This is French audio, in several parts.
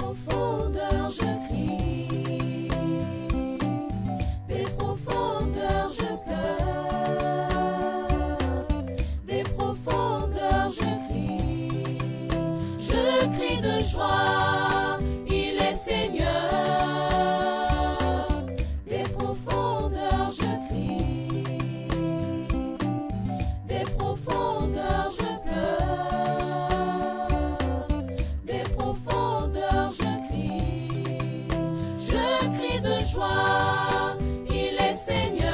profondeurs je crie, des profondeurs je pleure, des profondeurs je crie de joie, il est Seigneur, des profondeurs je crie, des profondeurs je pleure, des profondeurs je crie de joie, il est Seigneur,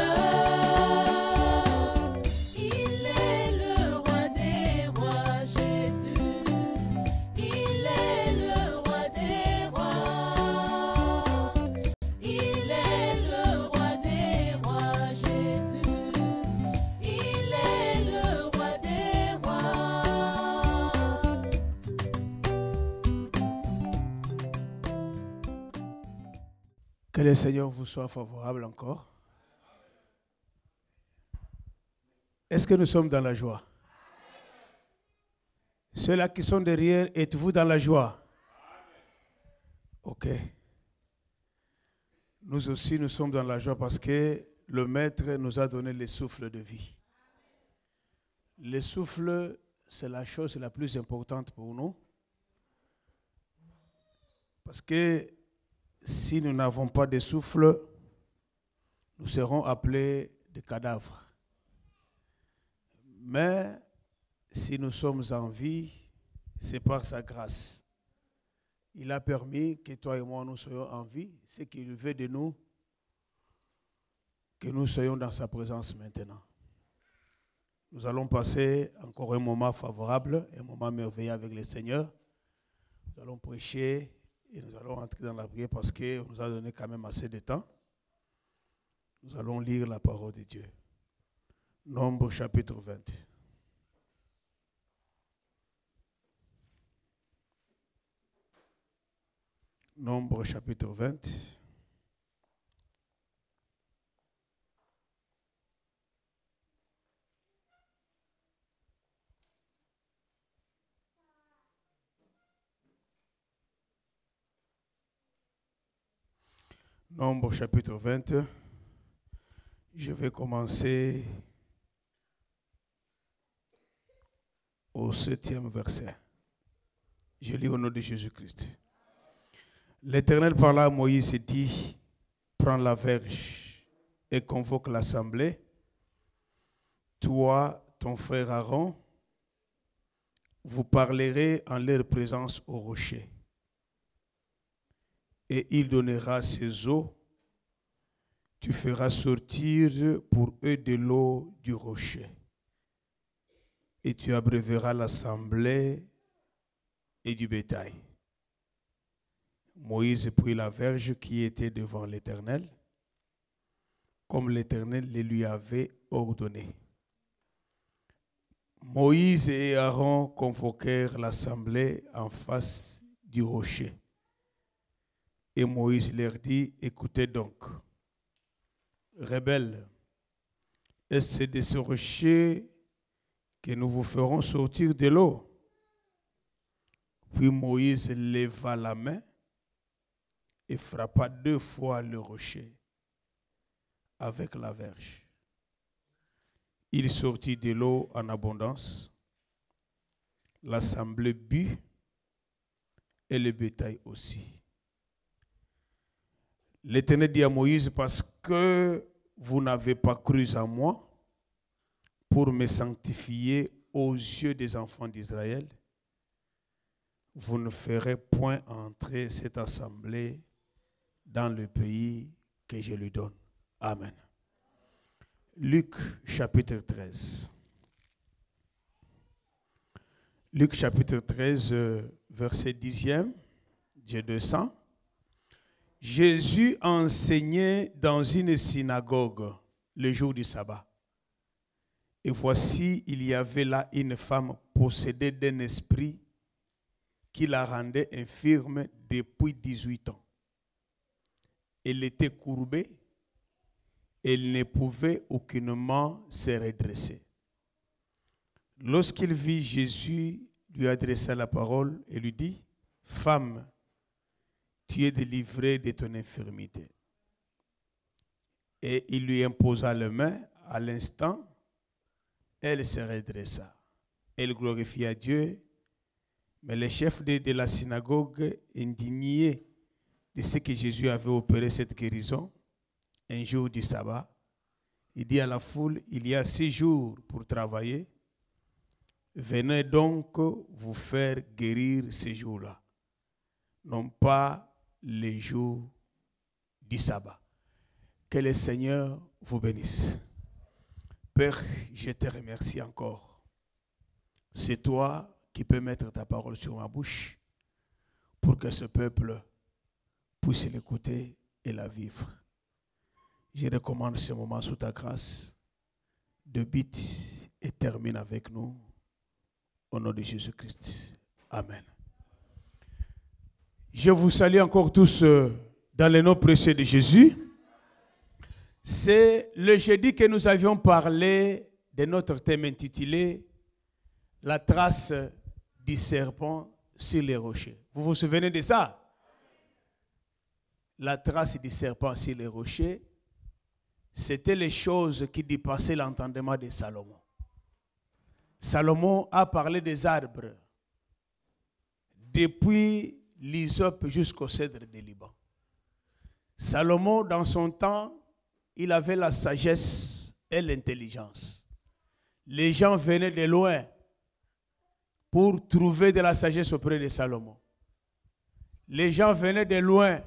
il est le roi des rois, Jésus, il est le roi des rois, il est le roi des rois, Jésus, il est le roi des rois. Que le Seigneur vous soit favorable encore. Est-ce que nous sommes dans la joie? Ceux-là qui sont derrière, êtes-vous dans la joie? Ok. Nous aussi, nous sommes dans la joie parce que le Maître nous a donné le souffle de vie. Le souffle, c'est la chose la plus importante pour nous. Parce que si nous n'avons pas de souffle, nous serons appelés des cadavres. Mais si nous sommes en vie, c'est par sa grâce. Il a permis que toi et moi nous soyons en vie, ce qu'il veut de nous, que nous soyons dans sa présence maintenant. Nous allons passer encore un moment favorable, un moment merveilleux avec le Seigneur. Nous allons prêcher et nous allons entrer dans la prière parce qu'on nous a donné quand même assez de temps. Nous allons lire la parole de Dieu. Nombre chapitre 20. Nombre chapitre 20. Nombre chapitre 20. Je vais commencer au 7e verset. Je lis au nom de Jésus-Christ. L'Éternel parla à Moïse et dit, prends la verge et convoque l'assemblée. Toi, ton frère Aaron, vous parlerez en leur présence au rocher. Et il donnera ses eaux. Tu feras sortir pour eux de l'eau du rocher. Et tu abreuveras l'assemblée et du bétail. Moïse prit la verge qui était devant l'Éternel, comme l'Éternel le lui avait ordonné. Moïse et Aaron convoquèrent l'assemblée en face du rocher. Et Moïse leur dit, écoutez donc, rebelles, est-ce de ce rocher que nous vous ferons sortir de l'eau? Puis Moïse leva la main et frappa 2 fois le rocher avec la verge. Il sortit de l'eau en abondance. L'assemblée but et le bétail aussi. L'Éternel dit à Moïse, parce que vous n'avez pas cru en moi pour me sanctifier aux yeux des enfants d'Israël, vous ne ferez point entrer cette assemblée dans le pays que je lui donne. Amen. Luc chapitre 13. Luc chapitre 13, verset 10e, Dieu 200. Jésus enseignait dans une synagogue le jour du sabbat. Et voici, il y avait là une femme possédée d'un esprit qui la rendait infirme depuis 18 ans. Elle était courbée, elle ne pouvait aucunement se redresser. Lorsqu'il vit Jésus, lui adressa la parole et lui dit, « Femme, tu es délivré de ton infirmité. Et il lui imposa les mains. À l'instant, elle se redressa. Elle glorifia Dieu. Mais les chefs de la synagogue, indignés de ce que Jésus avait opéré cette guérison, un jour du sabbat, il dit à la foule, il y a 6 jours pour travailler. Venez donc vous faire guérir ces jours-là, non pas les jours du sabbat. Que le Seigneur vous bénisse. Père, je te remercie encore. C'est toi qui peux mettre ta parole sur ma bouche pour que ce peuple puisse l'écouter et la vivre. Je recommande ce moment sous ta grâce. Débute et termine avec nous. Au nom de Jésus-Christ. Amen. Je vous salue encore tous dans le nom précieux de Jésus. C'est le jeudi que nous avions parlé de notre thème intitulé « La trace du serpent sur les rochers ». Vous vous souvenez de ça? La trace du serpent sur les rochers, c'était les choses qui dépassaient l'entendement de Salomon. Salomon a parlé des arbres, depuis l'hysope jusqu'au cèdre de Liban. Salomon, dans son temps, il avait la sagesse et l'intelligence. Les gens venaient de loin pour trouver de la sagesse auprès de Salomon. Les gens venaient de loin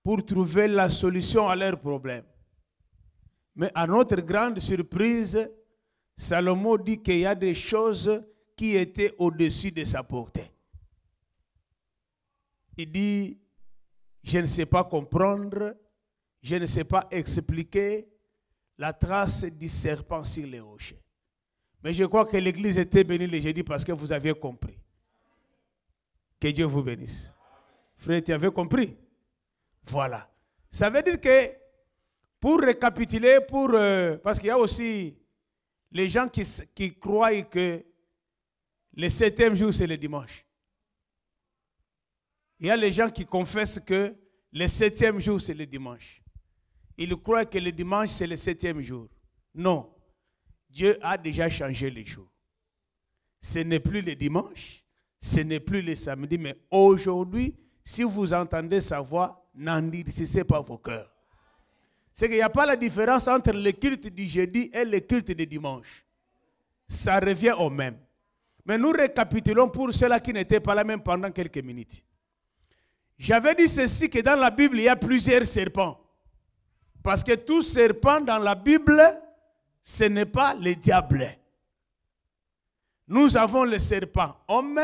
pour trouver la solution à leurs problèmes. Mais à notre grande surprise, Salomon dit qu'il y a des choses qui étaient au-dessus de sa portée. Il dit, je ne sais pas comprendre, je ne sais pas expliquer la trace du serpent sur les rochers. Mais je crois que l'église était bénie le jeudi parce que vous aviez compris. Que Dieu vous bénisse. Frère, tu avais compris? Voilà. Ça veut dire que, pour récapituler, parce qu'il y a aussi les gens qui croient que le 7e jour, c'est le dimanche. Il y a les gens qui confessent que le 7e jour, c'est le dimanche. Ils croient que le dimanche, c'est le 7e jour. Non. Dieu a déjà changé les jours. Ce n'est plus le dimanche, ce n'est plus le samedi, mais aujourd'hui, si vous entendez sa voix, n'endurcissez pas vos cœurs. C'est qu'il n'y a pas la différence entre le culte du jeudi et le culte du dimanche. Ça revient au même. Mais nous récapitulons pour ceux-là qui n'étaient pas là même pendant quelques minutes. J'avais dit ceci, que dans la Bible, il y a plusieurs serpents. Parce que tout serpent dans la Bible, ce n'est pas le diable. Nous avons les serpents hommes,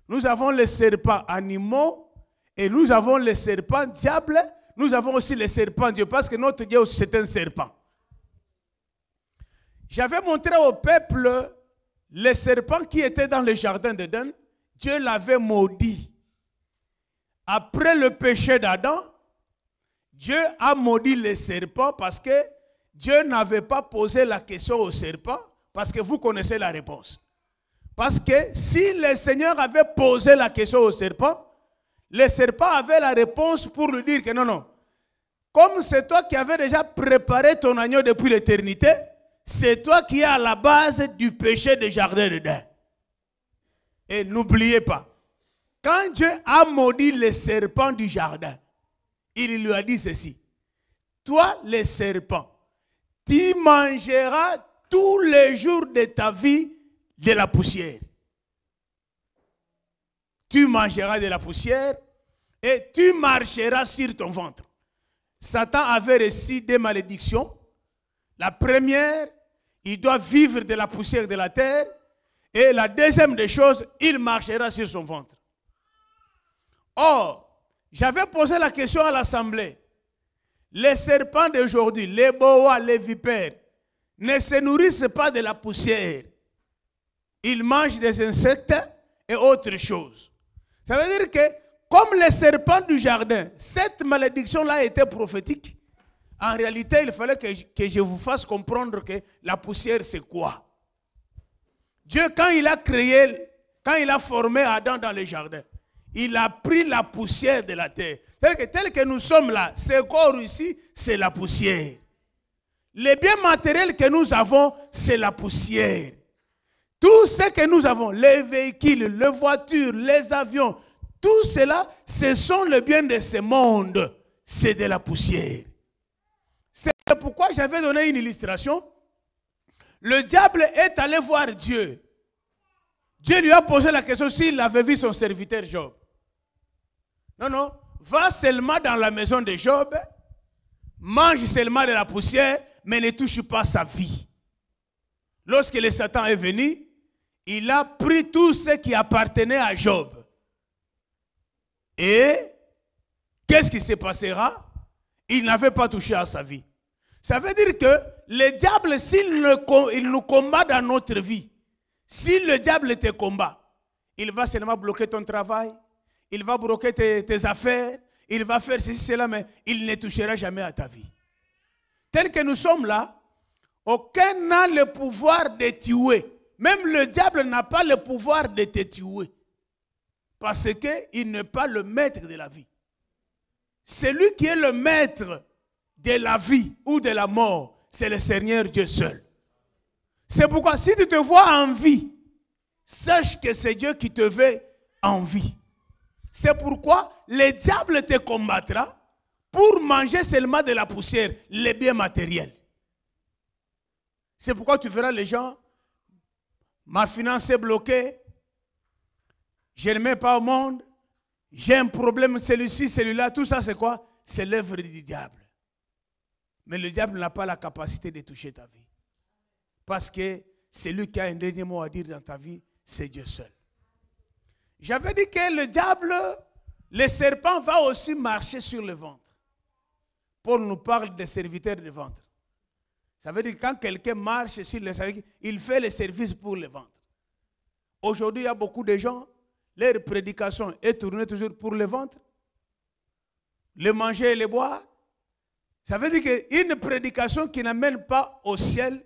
nous avons les serpents animaux, et nous avons les serpents diables, nous avons aussi les serpents Dieu, parce que notre Dieu aussi c'est un serpent. J'avais montré au peuple les serpents qui étaient dans le jardin d'Éden. Dieu l'avait maudit. Après le péché d'Adam, Dieu a maudit les serpents parce que Dieu n'avait pas posé la question au serpent, parce que vous connaissez la réponse. Parce que si le Seigneur avait posé la question au serpent, le serpent avait la réponse pour lui dire que non, non. Comme c'est toi qui avais déjà préparé ton agneau depuis l'éternité, c'est toi qui es à la base du péché du jardin d'Éden. Et n'oubliez pas, quand Dieu a maudit les serpents du jardin, il lui a dit ceci. Toi, les serpents, tu mangeras tous les jours de ta vie de la poussière. Tu mangeras de la poussière et tu marcheras sur ton ventre. Satan avait reçu des malédictions. La première, il doit vivre de la poussière de la terre. Et la deuxième des choses, il marchera sur son ventre. Or, j'avais posé la question à l'assemblée. Les serpents d'aujourd'hui, les boas, les vipères, ne se nourrissent pas de la poussière. Ils mangent des insectes et autres choses. Ça veut dire que, comme les serpents du jardin, cette malédiction-là était prophétique. En réalité, il fallait que je vous fasse comprendre que la poussière, c'est quoi? Dieu, quand il a créé, quand il a formé Adam dans le jardin, il a pris la poussière de la terre. Tel que nous sommes là, ce corps ici, c'est la poussière. Les biens matériels que nous avons, c'est la poussière. Tout ce que nous avons, les véhicules, les voitures, les avions, tout cela, ce sont les biens de ce monde. C'est de la poussière. C'est pourquoi j'avais donné une illustration. Le diable est allé voir Dieu. Dieu lui a posé la question s'il avait vu son serviteur Job. Non, non. Va seulement dans la maison de Job, mange seulement de la poussière, mais ne touche pas sa vie. Lorsque le Satan est venu, il a pris tout ce qui appartenait à Job. Et qu'est-ce qui se passera? Il n'avait pas touché à sa vie. Ça veut dire que le diable, s'il nous combat dans notre vie, si le diable te combat, il va seulement bloquer ton travail, il va bloquer tes affaires, il va faire ceci, cela, mais il ne touchera jamais à ta vie. Tel que nous sommes là, aucun n'a le pouvoir de tuer. Même le diable n'a pas le pouvoir de te tuer. Parce qu'il n'est pas le maître de la vie. C'est lui qui est le maître de la vie ou de la mort. C'est le Seigneur Dieu seul. C'est pourquoi si tu te vois en vie, sache que c'est Dieu qui te veut en vie. C'est pourquoi le diable te combattra pour manger seulement de la poussière, les biens matériels. C'est pourquoi tu verras les gens, ma finance est bloquée, je ne mets pas au monde, j'ai un problème, celui-ci, celui-là, tout ça c'est quoi? C'est l'œuvre du diable. Mais le diable n'a pas la capacité de toucher ta vie. Parce que celui qui a un dernier mot à dire dans ta vie, c'est Dieu seul. J'avais dit que le diable, le serpent va aussi marcher sur le ventre. Paul nous parle des serviteurs de ventre. Ça veut dire que quand quelqu'un marche sur le ventre, il fait le service pour le ventre. Aujourd'hui, il y a beaucoup de gens, leur prédication est tournée toujours pour le ventre. Le manger et le boire. Ça veut dire qu'une prédication qui n'amène pas au ciel,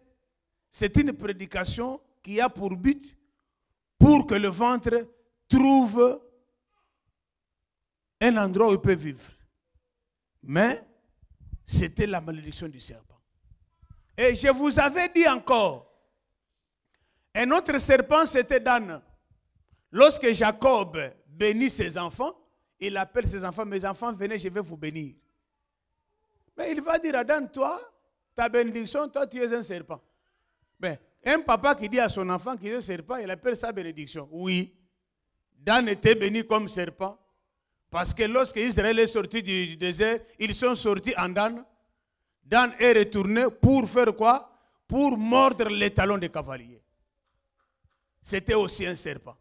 c'est une prédication qui a pour but pour que le ventre trouve un endroit où il peut vivre. Mais c'était la malédiction du serpent. Et je vous avais dit encore, un autre serpent c'était Dan. Lorsque Jacob bénit ses enfants, il appelle ses enfants, mes enfants, venez, je vais vous bénir. Mais il va dire à Dan, toi, ta bénédiction, toi tu es un serpent. Mais un papa qui dit à son enfant qu'il est un serpent, il appelle ça bénédiction. Oui, Dan était béni comme serpent. Parce que lorsque Israël est sorti du désert, ils sont sortis en Dan. Dan est retourné pour faire quoi? Pour mordre les talons des cavaliers. C'était aussi un serpent.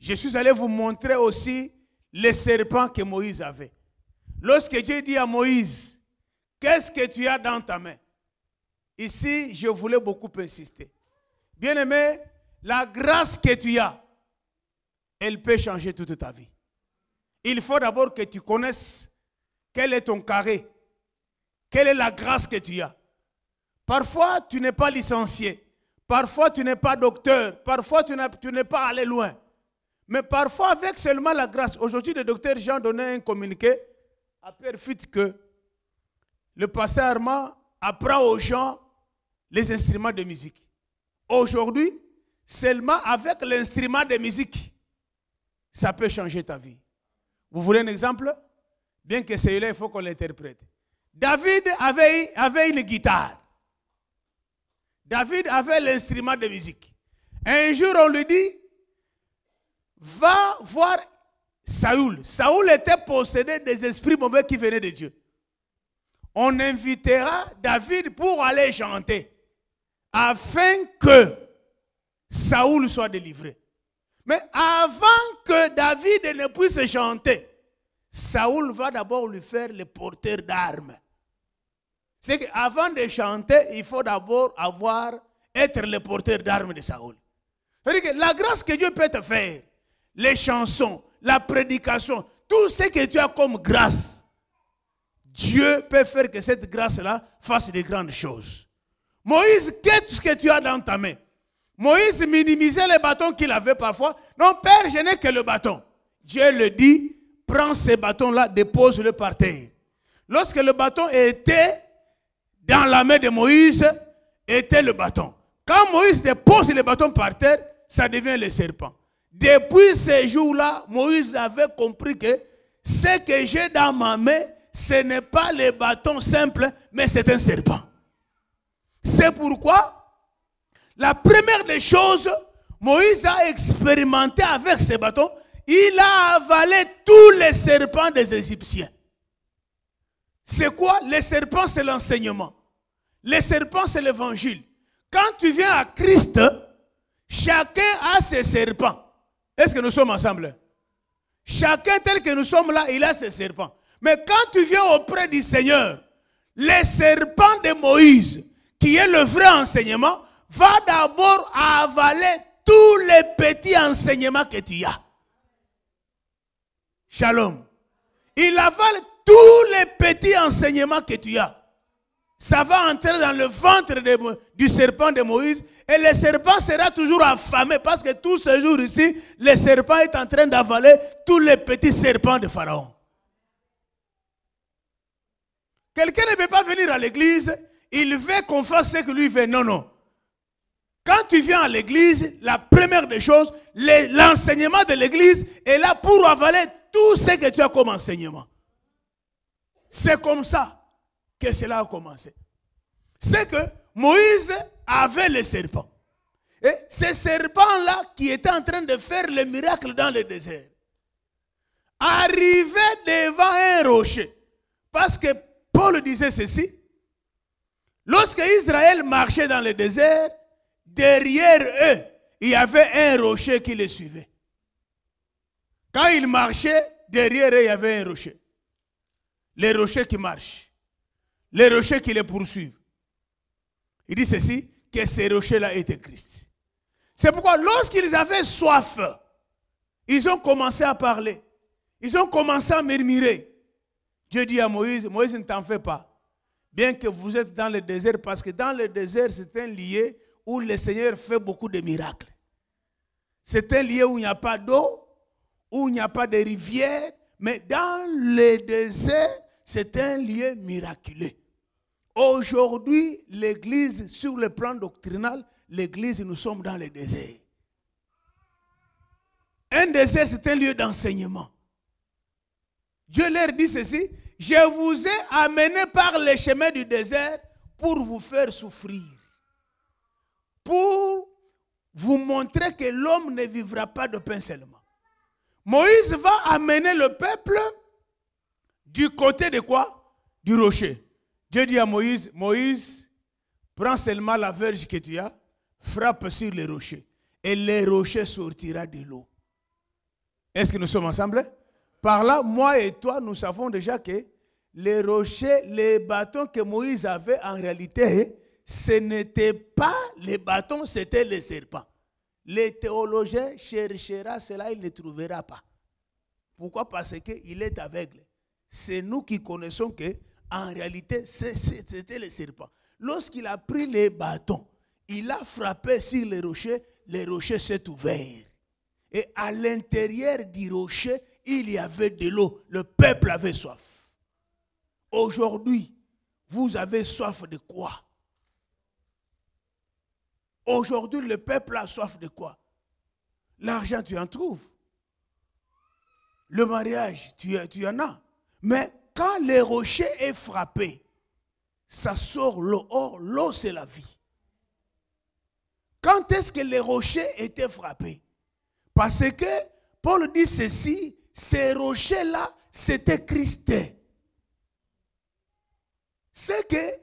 Je suis allé vous montrer aussi les serpents que Moïse avait. Lorsque Dieu dit à Moïse, qu'est-ce que tu as dans ta main? Ici, je voulais beaucoup insister. Bien-aimé, la grâce que tu as, elle peut changer toute ta vie. Il faut d'abord que tu connaisses quel est ton carré. Quelle est la grâce que tu as. Parfois, tu n'es pas licencié. Parfois, tu n'es pas docteur. Parfois, tu n'es pas allé loin. Mais parfois, avec seulement la grâce. Aujourd'hui, le docteur Jean donnait un communiqué à Pierre Fitt que le pasteur Armand apprend aux gens les instruments de musique. Aujourd'hui, seulement avec l'instrument de musique, ça peut changer ta vie. Vous voulez un exemple? Bien que celui-là, il faut qu'on l'interprète. David avait une guitare. David avait l'instrument de musique. Un jour, on lui dit, va voir Saoul. Saoul était possédé des esprits mauvais qui venaient de Dieu. On invitera David pour aller chanter, afin que Saoul soit délivré. Mais avant que David ne puisse chanter, Saoul va d'abord lui faire le porteur d'armes. C'est qu'avant de chanter, il faut d'abord être le porteur d'armes de Saoul. C'est-à-dire que la grâce que Dieu peut te faire, les chansons, la prédication, tout ce que tu as comme grâce, Dieu peut faire que cette grâce-là fasse de grandes choses. Moïse, qu'est-ce que tu as dans ta main? Moïse minimisait les bâtons qu'il avait parfois. Non, Père, je n'ai que le bâton. Dieu le dit, prends ces bâtons-là, dépose-le par terre. Lorsque le bâton était dans la main de Moïse, était le bâton. Quand Moïse dépose le bâton par terre, ça devient le serpent. Depuis ce jour-là, Moïse avait compris que ce que j'ai dans ma main, ce n'est pas le bâton simple, mais c'est un serpent. C'est pourquoi, la première des choses, Moïse a expérimenté avec ce bâton, il a avalé tous les serpents des Égyptiens. C'est quoi? Les serpents, c'est l'enseignement. Les serpents, c'est l'évangile. Quand tu viens à Christ, chacun a ses serpents. Est-ce que nous sommes ensemble? Chacun tel que nous sommes là, il a ses serpents. Mais quand tu viens auprès du Seigneur, les serpents de Moïse, qui est le vrai enseignement, va d'abord avaler tous les petits enseignements que tu as. Shalom. Il avale tous les petits enseignements que tu as. Ça va entrer dans le ventre du serpent de Moïse. Et le serpent sera toujours affamé. Parce que tout ce jour ici, le serpent est en train d'avaler tous les petits serpents de Pharaon. Quelqu'un ne peut pas venir à l'église. Il veut qu'on fasse ce que lui veut. Non, non. Quand tu viens à l'église, la première des choses, l'enseignement de l'église est là pour avaler tout ce que tu as comme enseignement. C'est comme ça que cela a commencé. C'est que Moïse avait le serpent. Et ce serpent-là qui était en train de faire le miracle dans le désert, arrivait devant un rocher. Parce que Paul disait ceci, lorsque Israël marchait dans le désert, derrière eux, il y avait un rocher qui les suivait. Quand ils marchaient, derrière eux, il y avait un rocher. Les rochers qui marchent. Les rochers qui les poursuivent. Il dit ceci, que ces rochers-là étaient Christ. C'est pourquoi lorsqu'ils avaient soif, ils ont commencé à parler. Ils ont commencé à murmurer. Dieu dit à Moïse, Moïse ne t'en fais pas. Bien que vous êtes dans le désert, parce que dans le désert, c'est un lieu où le Seigneur fait beaucoup de miracles. C'est un lieu où il n'y a pas d'eau, où il n'y a pas de rivière, mais dans le désert, c'est un lieu miraculeux. Aujourd'hui, l'église, sur le plan doctrinal, l'église, nous sommes dans le désert. Un désert, c'est un lieu d'enseignement. Dieu leur dit ceci, je vous ai amené par les chemins du désert pour vous faire souffrir. Pour vous montrer que l'homme ne vivra pas de pain seulement. Moïse va amener le peuple du côté de quoi? Du rocher. Dieu dit à Moïse, Moïse, prends seulement la verge que tu as, frappe sur les rochers. Et les rochers sortira de l'eau. Est-ce que nous sommes ensemble? Par là, moi et toi, nous savons déjà que les rochers, les bâtons que Moïse avait, en réalité, ce n'était pas les bâtons, c'était les serpents. Les théologiens chercheront cela, il ne trouvera pas. Pourquoi? Parce qu'il est aveugle. C'est nous qui connaissons que, en réalité, c'était le serpent. Lorsqu'il a pris les bâtons, il a frappé sur les rochers s'est ouvert. Et à l'intérieur du rocher, il y avait de l'eau. Le peuple avait soif. Aujourd'hui, vous avez soif de quoi? Aujourd'hui, le peuple a soif de quoi? L'argent, tu en trouves. Le mariage, tu en as. Mais quand le rocher est frappé, ça sort l'eau. Or, l'eau, c'est la vie. Quand est-ce que les rochers étaient frappés? Parce que Paul dit ceci, ces rochers-là, c'était Christ. C'est que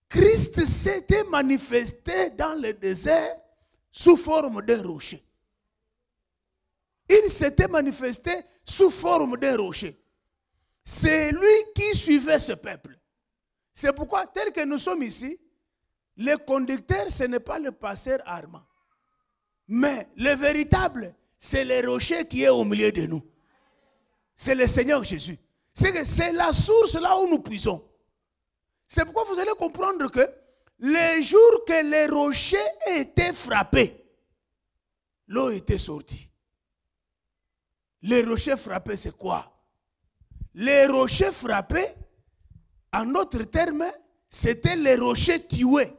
Christ s'était manifesté dans le désert sous forme d'un rocher. Il s'était manifesté sous forme d'un rocher. C'est lui qui suivait ce peuple. C'est pourquoi, tel que nous sommes ici, le conducteur, ce n'est pas le pasteur Armand. Mais le véritable, c'est le rocher qui est au milieu de nous. C'est le Seigneur Jésus. C'est la source là où nous puisons. C'est pourquoi vous allez comprendre que les jours que les rochers étaient frappés, l'eau était sortie. Les rochers frappés, c'est quoi? Les rochers frappés, en d'autres termes, c'était les rochers tués.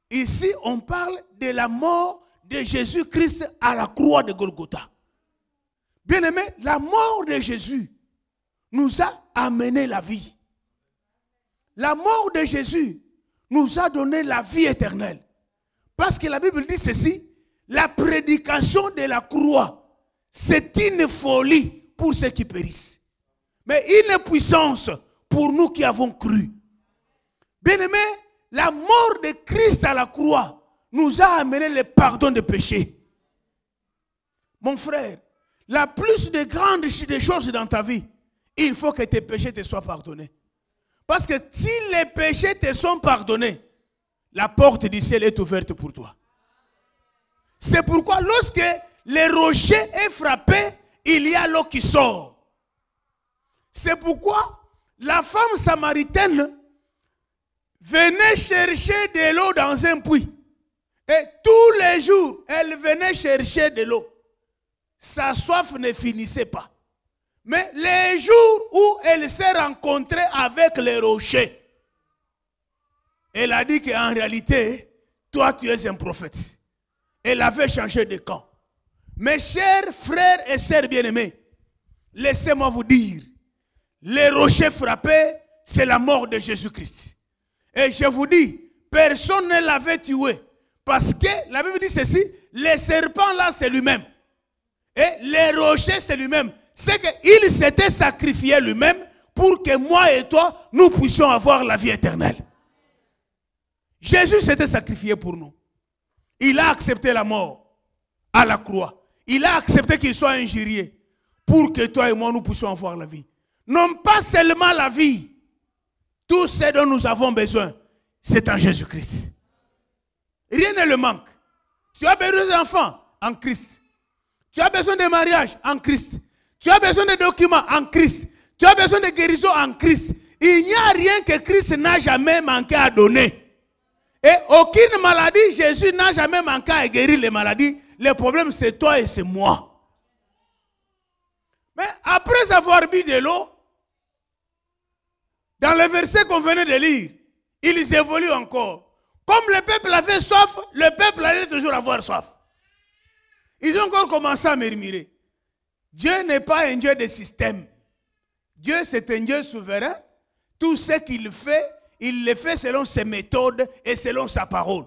Ici, on parle de la mort de Jésus-Christ à la croix de Golgotha. Bien-aimé, la mort de Jésus nous a amené la vie. La mort de Jésus nous a donné la vie éternelle. Parce que la Bible dit ceci, la prédication de la croix, c'est une folie pour ceux qui périssent, mais une puissance pour nous qui avons cru. Bien-aimé, la mort de Christ à la croix nous a amené le pardon des péchés. Mon frère, la plus grande des choses dans ta vie, il faut que tes péchés te soient pardonnés. Parce que si les péchés te sont pardonnés, la porte du ciel est ouverte pour toi. C'est pourquoi lorsque le rocher est frappé, il y a l'eau qui sort. C'est pourquoi la femme samaritaine venait chercher de l'eau dans un puits. Et tous les jours, elle venait chercher de l'eau. Sa soif ne finissait pas. Mais les jours où elle s'est rencontrée avec les rochers, elle a dit qu'en réalité, toi tu es un prophète. Elle avait changé de camp. Mes chers frères et sœurs bien-aimés, laissez-moi vous dire, les rochers frappés, c'est la mort de Jésus-Christ. Et je vous dis, personne ne l'avait tué. Parce que la Bible dit ceci, le serpent là c'est lui-même. Et les rochers c'est lui-même. C'est qu'il s'était sacrifié lui-même pour que moi et toi, nous puissions avoir la vie éternelle. Jésus s'était sacrifié pour nous. Il a accepté la mort à la croix. Il a accepté qu'il soit injurié pour que toi et moi, nous puissions avoir la vie. Non pas seulement la vie. Tout ce dont nous avons besoin, c'est en Jésus-Christ. Rien ne le manque. Tu as besoin d'enfants en Christ. Tu as besoin de mariage en Christ. Tu as besoin de documents en Christ. Tu as besoin de guérison en Christ. Il n'y a rien que Christ n'a jamais manqué à donner. Et aucune maladie, Jésus n'a jamais manqué à guérir les maladies. Le problème, c'est toi et c'est moi. Mais après avoir bu de l'eau, dans le verset qu'on venait de lire, ils évoluent encore. Comme le peuple avait soif, le peuple allait toujours avoir soif. Ils ont encore commencé à murmurer. Dieu n'est pas un Dieu de système. Dieu, c'est un Dieu souverain. Tout ce qu'il fait, il le fait selon ses méthodes et selon sa parole.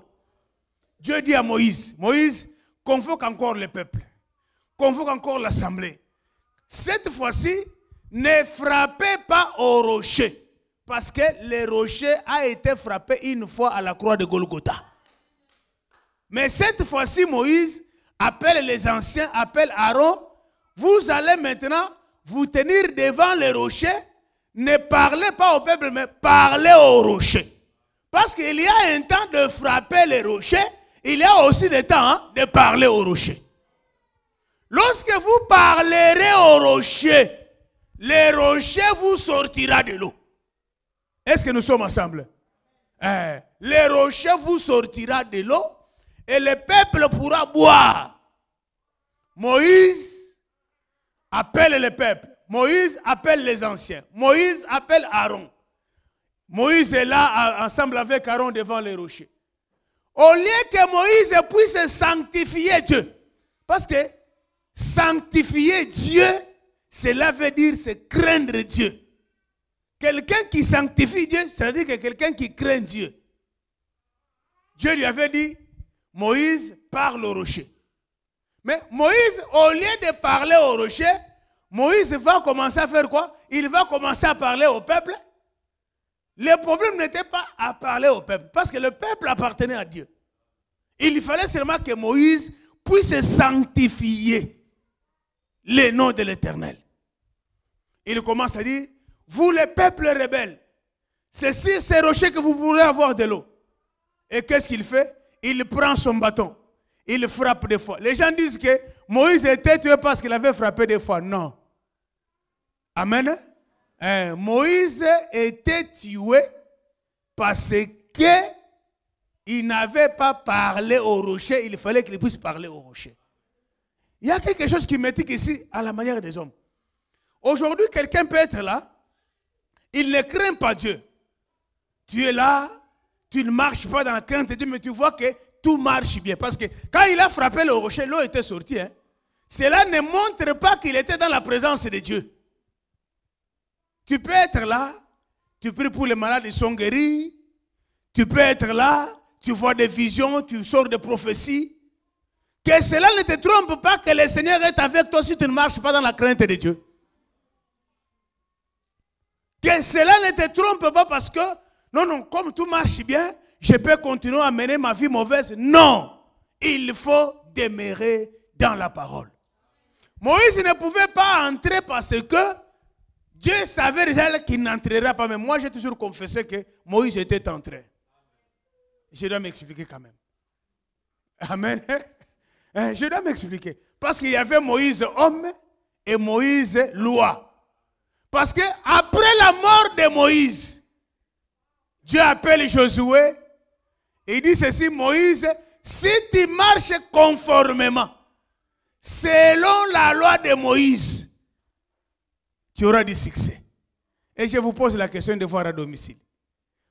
Dieu dit à Moïse, Moïse, convoque encore le peuple. Convoque encore l'assemblée. Cette fois-ci, ne frappez pas au rocher. Parce que le rocher a été frappé une fois à la croix de Golgotha. Mais cette fois-ci, Moïse appelle les anciens, appelle Aaron. Vous allez maintenant vous tenir devant le rocher. Ne parlez pas au peuple, mais parlez au rocher. Parce qu'il y a un temps de frapper les rochers, il y a aussi des temps de parler au rocher. Lorsque vous parlerez au rocher, le rocher vous sortira de l'eau. Est-ce que nous sommes ensemble? Le rocher vous sortira de l'eau et le peuple pourra boire. Moïse appelle le peuple. Moïse appelle les anciens. Moïse appelle Aaron. Moïse est là ensemble avec Aaron devant les rochers. Au lieu que Moïse puisse sanctifier Dieu. Parce que sanctifier Dieu, cela veut dire c'est craindre Dieu. Quelqu'un qui sanctifie Dieu, c'est-à-dire que quelqu'un qui craint Dieu. Dieu lui avait dit, Moïse parle au rocher. Mais Moïse, au lieu de parler au rocher, Moïse va commencer à faire quoi? Il va commencer à parler au peuple. Le problème n'était pas à parler au peuple, parce que le peuple appartenait à Dieu. Il fallait seulement que Moïse puisse sanctifier le nom de l'Éternel. Il commence à dire, vous les peuples rebelles, c'est sur ces rochers que vous pourrez avoir de l'eau. Et qu'est-ce qu'il fait? Il prend son bâton, il frappe des fois. Les gens disent que Moïse était tué parce qu'il avait frappé des fois. Non. Amen. Moïse était tué parce qu'il n'avait pas parlé au rocher. Il fallait qu'il puisse parler au rocher. Il y a quelque chose qui m'étique ici à la manière des hommes. Aujourd'hui, quelqu'un peut être là, il ne craint pas Dieu. Tu es là, tu ne marches pas dans la crainte de Dieu, mais tu vois que tout marche bien. Parce que quand il a frappé le rocher, l'eau était sortie. Hein. Cela ne montre pas qu'il était dans la présence de Dieu. Tu peux être là, tu pries pour les malades, ils sont guéris. Tu peux être là, tu vois des visions, tu sors des prophéties. Que cela ne te trompe pas que le Seigneur est avec toi si tu ne marches pas dans la crainte de Dieu. Que cela ne te trompe pas parce que, non, comme tout marche bien, je peux continuer à mener ma vie mauvaise. Non, il faut demeurer dans la parole. Moïse ne pouvait pas entrer parce que Dieu savait déjà qu'il n'entrera pas. Mais moi, j'ai toujours confessé que Moïse était entré. Je dois m'expliquer quand même. Amen. Je dois m'expliquer. Parce qu'il y avait Moïse homme et Moïse loi. Parce que après la mort de Moïse, Dieu appelle Josué et il dit ceci, Moïse, si tu marches conformément, selon la loi de Moïse, tu auras du succès. Et je vous pose la question de voir à domicile.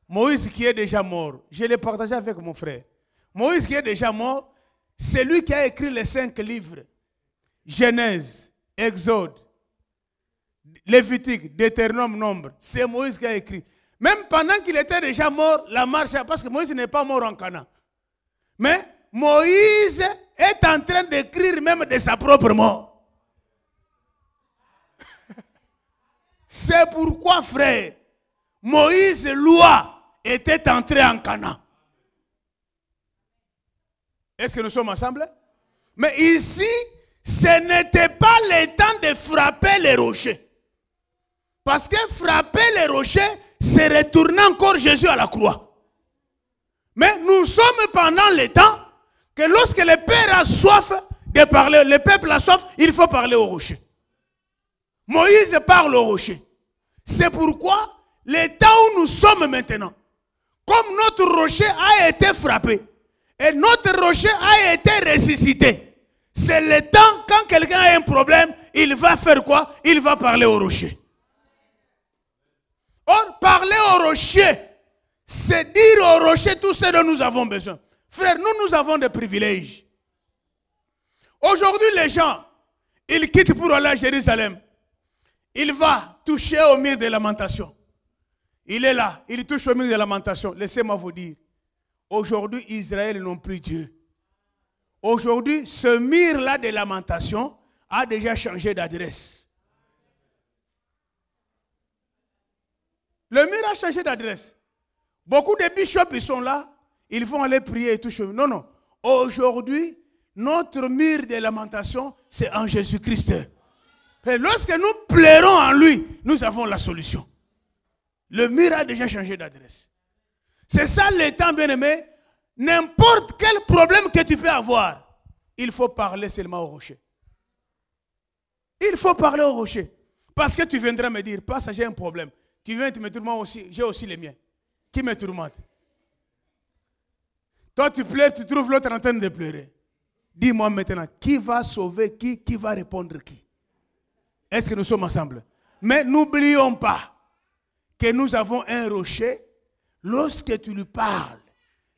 Moïse qui est déjà mort, je l'ai partagé avec mon frère. Moïse qui est déjà mort, c'est lui qui a écrit les 5 livres. Genèse, Exode, Lévitique, Deutéronome, Nombre. C'est Moïse qui a écrit. Même pendant qu'il était déjà mort, la marche, parce que Moïse n'est pas mort en Canaan. Mais Moïse est en train d'écrire même de sa propre mort. C'est pourquoi, frère, Moïse, loi, était entré en Canaan. Est-ce que nous sommes ensemble? Mais ici, ce n'était pas le temps de frapper les rochers. Parce que frapper les rochers, c'est retourner encore Jésus à la croix. Mais nous sommes pendant le temps que lorsque le Père a soif de parler, le peuple a soif, il faut parler au rocher. Moïse parle au rocher. C'est pourquoi, le temps où nous sommes maintenant, comme notre rocher a été frappé, et notre rocher a été ressuscité, c'est le temps quand quelqu'un a un problème, il va faire quoi? Il va parler au rocher. Or, parler au rocher, c'est dire au rocher tout ce dont nous avons besoin. Frère, nous avons des privilèges. Aujourd'hui, les gens, ils quittent pour aller à Jérusalem. Il va toucher au mur de lamentation. Il est là, il touche au mur de lamentation. Laissez-moi vous dire, aujourd'hui, Israël n'ont plus Dieu. Aujourd'hui, ce mur-là de lamentation a déjà changé d'adresse. Le mur a changé d'adresse. Beaucoup de bishops ils sont là, ils vont aller prier et tout. Non, non. Aujourd'hui, notre mur de lamentation, c'est en Jésus-Christ. Et lorsque nous pleurons en lui, nous avons la solution. Le mur a déjà changé d'adresse. C'est ça le temps, bien-aimé. N'importe quel problème que tu peux avoir, il faut parler seulement au rocher. Il faut parler au rocher. Parce que tu viendras me dire, pas ça, j'ai un problème. Tu viens, tu me tourmentes aussi, j'ai aussi les miens. Qui me tourmente? Toi, tu pleures, tu trouves l'autre en train de pleurer. Dis-moi maintenant, qui va sauver qui va répondre qui? Est-ce que nous sommes ensemble? Mais n'oublions pas que nous avons un rocher. Lorsque tu lui parles,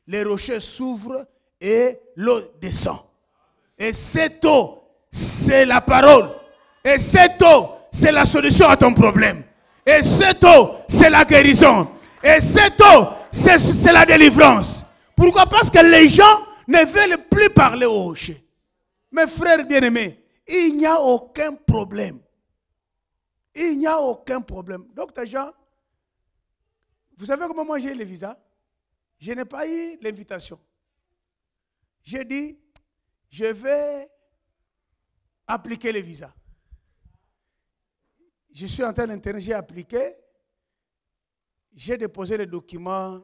les rochers s'ouvrent et l'eau descend. Et cette eau, c'est la parole. Et cette eau, c'est la solution à ton problème. Et cette eau, c'est la guérison. Et cette eau, c'est la délivrance. Pourquoi? Parce que les gens ne veulent plus parler au rocher. Mes frères bien-aimés, il n'y a aucun problème. Il n'y a aucun problème. Docteur Jean, vous savez comment moi j'ai eu le visa? Je n'ai pas eu l'invitation. J'ai dit, je vais appliquer le visa. Je suis en train d'internet, j'ai appliqué. J'ai déposé les documents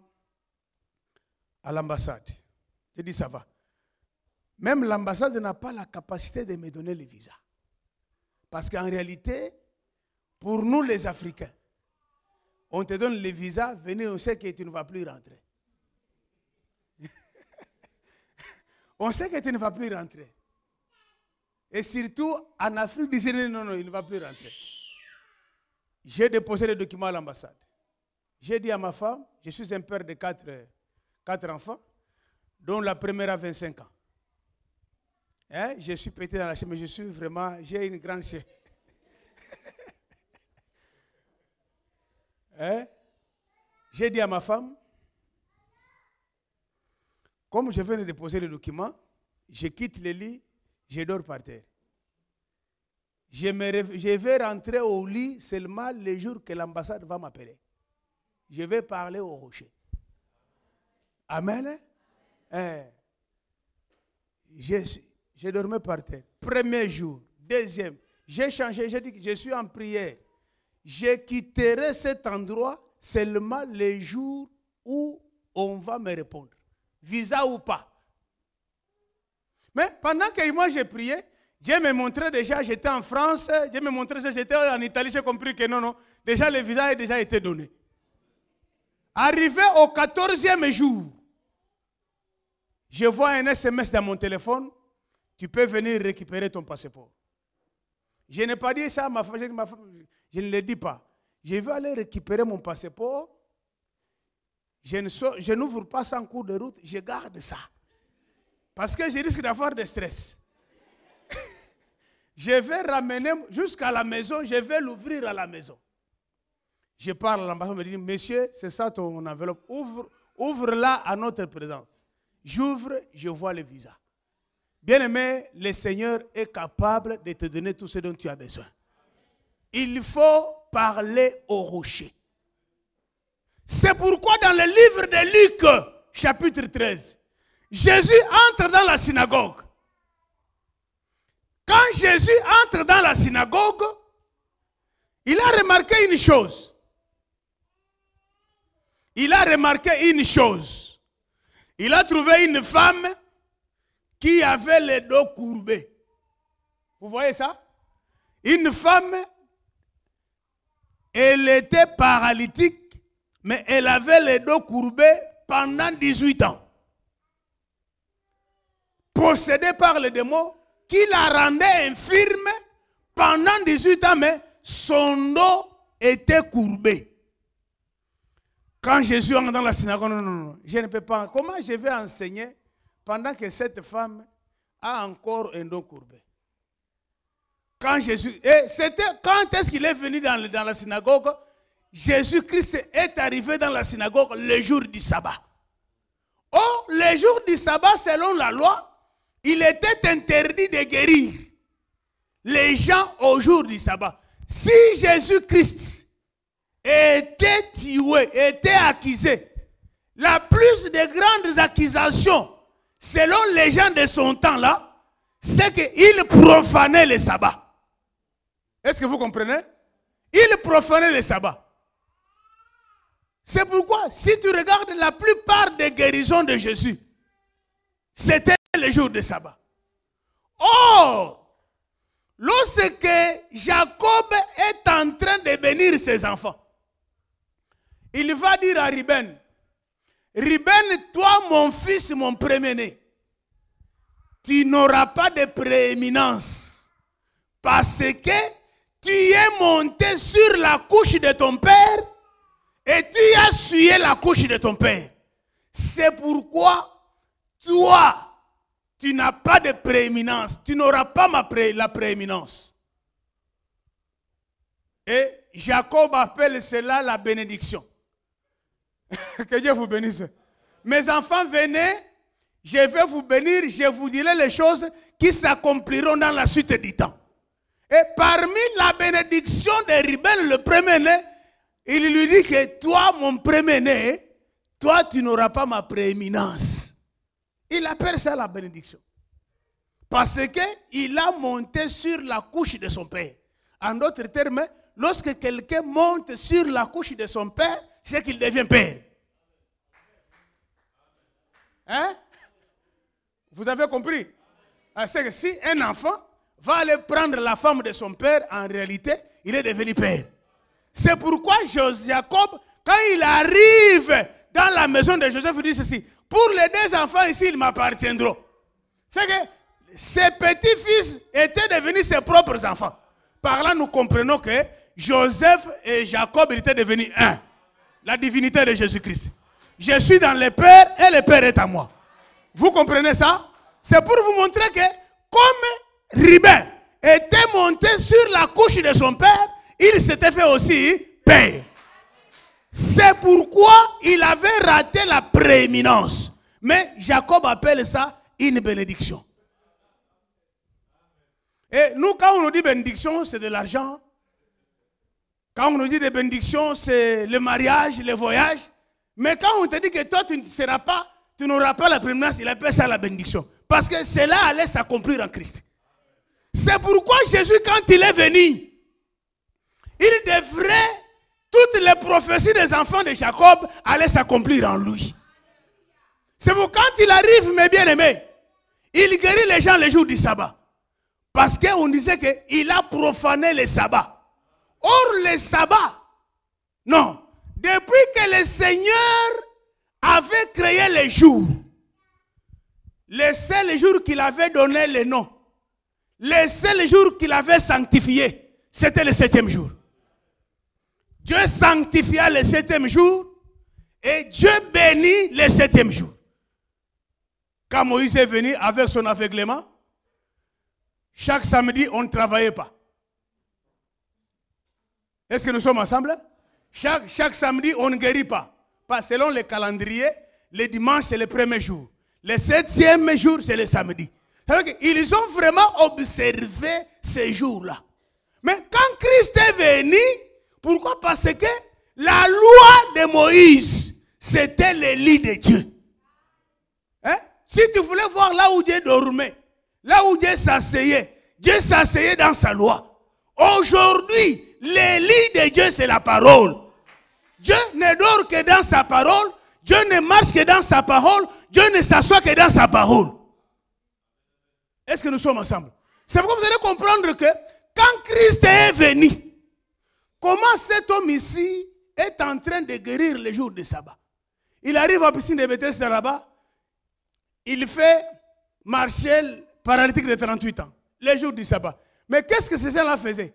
à l'ambassade. J'ai dit, ça va. Même l'ambassade n'a pas la capacité de me donner le visa. Parce qu'en réalité, pour nous les Africains, on te donne le visa, venez, on sait que tu ne vas plus rentrer. On sait que tu ne vas plus rentrer. Et surtout, en Afrique du Sud, non, il ne va plus rentrer. J'ai déposé les documents à l'ambassade. J'ai dit à ma femme, je suis un père de quatre enfants, dont la première a 25 ans. Hein? Je suis pété dans la chair, mais je suis vraiment, j'ai une grande chair. Hein? J'ai dit à ma femme, comme je viens de déposer les documents, je quitte le lit, je dors par terre. Je vais rentrer au lit seulement le jour que l'ambassade va m'appeler. Je vais parler au rocher. Amen. Je dormais par terre. Premier jour. Deuxième. J'ai changé. J'ai dit que je suis en prière. Je quitterai cet endroit seulement les jours où on va me répondre. Visa ou pas. Mais pendant que moi j'ai prié, Dieu me montrait déjà, j'étais en France, Dieu me montrait que j'étais en Italie, j'ai compris que non, déjà le visa a déjà été donné. Arrivé au 14e jour, je vois un SMS dans mon téléphone, tu peux venir récupérer ton passeport. Je n'ai pas dit ça à ma femme, je ne le dis pas. Je vais aller récupérer mon passeport, je n'ouvre pas ça en cours de route, je garde ça. Parce que je risque d'avoir des stress. Je vais ramener jusqu'à la maison, je vais l'ouvrir à la maison. Je parle à l'ambassade, me dit, monsieur, c'est ça ton enveloppe, ouvre-la à notre présence. J'ouvre, je vois le visa. Bien-aimé, le Seigneur est capable de te donner tout ce dont tu as besoin. Il faut parler au rocher. C'est pourquoi dans le livre de Luc, chapitre 13, Jésus entre dans la synagogue. Quand Jésus entre dans la synagogue, il a remarqué une chose. Il a remarqué une chose. Il a trouvé une femme qui avait les dos courbés. Vous voyez ça? Une femme, elle était paralytique, mais elle avait les dos courbés pendant 18 ans. Possédée par le démon, qui la rendait infirme pendant 18 ans, mais son dos était courbé. Quand Jésus entre dans la synagogue, non, je ne peux pas. Comment je vais enseigner pendant que cette femme a encore un dos courbé? Quand Jésus, quand est-ce qu'il est venu dans la synagogue? Jésus-Christ est arrivé dans la synagogue le jour du sabbat. Oh, le jour du sabbat, selon la loi, il était interdit de guérir les gens au jour du sabbat. Si Jésus-Christ était tué, était accusé, la plus des grandes accusations, selon les gens de son temps-là, c'est qu'il profanait le sabbat. Est-ce que vous comprenez? Il profanait le sabbat. C'est pourquoi, si tu regardes la plupart des guérisons de Jésus, c'était le jour de sabbat. Or, lorsque Jacob est en train de bénir ses enfants, il va dire à Ruben, Ruben, toi mon fils, mon premier-né, tu n'auras pas de prééminence parce que tu es monté sur la couche de ton père et tu as essuyé la couche de ton père. C'est pourquoi toi, tu n'as pas de prééminence. Tu n'auras pas la prééminence. Et Jacob appelle cela la bénédiction. Que Dieu vous bénisse. Mes enfants, venez, je vais vous bénir, je vous dirai les choses qui s'accompliront dans la suite du temps. Et parmi la bénédiction de Ruben, le premier-né, il lui dit que toi, mon premier-né, toi, tu n'auras pas ma prééminence. Il appelle ça la bénédiction. Parce qu'il a monté sur la couche de son père. En d'autres termes, lorsque quelqu'un monte sur la couche de son père, c'est qu'il devient père. Hein? Vous avez compris? C'est que si un enfant va aller prendre la femme de son père, en réalité, il est devenu père. C'est pourquoi Jacob, quand il arrive dans la maison de Joseph, il dit ceci: pour les deux enfants ici, ils m'appartiendront. C'est que ses petits-fils étaient devenus ses propres enfants. Par là, nous comprenons que Joseph et Jacob étaient devenus un. La divinité de Jésus-Christ. Je suis dans le Père et le Père est à moi. Vous comprenez ça? C'est pour vous montrer que comme Ruben était monté sur la couche de son père, il s'était fait aussi père. C'est pourquoi il avait raté la prééminence. Mais Jacob appelle ça une bénédiction. Et nous, quand on nous dit bénédiction, c'est de l'argent. Quand on nous dit des bénédictions, c'est le mariage, le voyage. Mais quand on te dit que toi, tu n'auras pas la prééminence, il appelle ça la bénédiction. Parce que cela allait s'accomplir en Christ. C'est pourquoi Jésus, quand il est venu, il devrait, toutes les prophéties des enfants de Jacob allaient s'accomplir en lui. C'est pourquoi quand il arrive, mes bien-aimés, il guérit les gens les jours du sabbat. Parce qu'on disait qu'il a profané le sabbat. Or, le sabbat, non. Depuis que le Seigneur avait créé les jours, le seul jour qu'il avait donné le nom, le seul jour qu'il avait sanctifié, c'était le 7e jour. Dieu sanctifia le 7e jour et Dieu bénit le 7e jour. Quand Moïse est venu avec son aveuglement, chaque samedi, on ne travaillait pas. Est-ce que nous sommes ensemble? Chaque samedi, on ne guérit pas. Pas selon le calendrier, le dimanche, c'est le premier jour. Le 7e jour, c'est le samedi. Ils ont vraiment observé ces jours-là. Mais quand Christ est venu, pourquoi? Parce que la loi de Moïse, c'était le lit de Dieu. Hein? Si tu voulais voir là où Dieu dormait, là où Dieu s'asseyait dans sa loi. Aujourd'hui, le lit de Dieu, c'est la parole. Dieu ne dort que dans sa parole. Dieu ne marche que dans sa parole. Dieu ne s'assoit que dans sa parole. Est-ce que nous sommes ensemble? C'est pourquoi vous allez comprendre que quand Christ est venu, comment cet homme ici est en train de guérir les jours de sabbat. Il arrive à la piscine de Bethesda là-bas. Il fait marcher le paralytique de 38 ans, les jours du sabbat. Mais qu'est-ce que ces gens-là faisaient?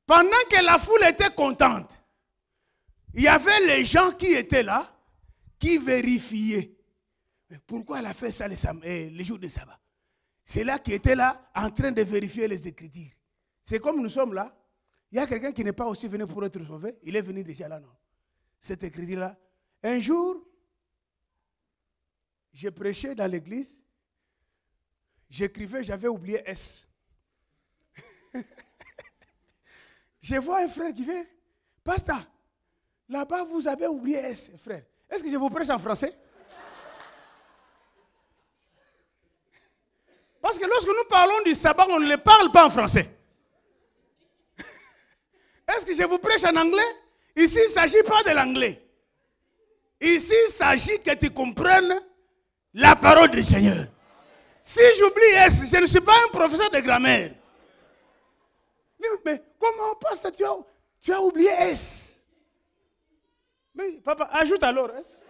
Pendant que la foule était contente, il y avait les gens qui étaient là, qui vérifiaient. Mais pourquoi elle a fait ça les jours de sabbat? C'est là qui était là, en train de vérifier les Écritures. C'est comme nous sommes là. Il y a quelqu'un qui n'est pas aussi venu pour être sauvé. Il est venu déjà là, non? Cette Écriture-là. Un jour, je prêchais dans l'église. J'écrivais, j'avais oublié S. Je vois un frère qui vient. Pasteur, là-bas, vous avez oublié S, frère. Est-ce que je vous prêche en français? Parce que lorsque nous parlons du sabbat, on ne le parle pas en français. Est-ce que je vous prêche en anglais? Ici, il ne s'agit pas de l'anglais. Ici, il s'agit que tu comprennes la parole du Seigneur. Si j'oublie S, je ne suis pas un professeur de grammaire. Mais comment, pasteur, tu as oublié S? Mais papa, ajoute alors S.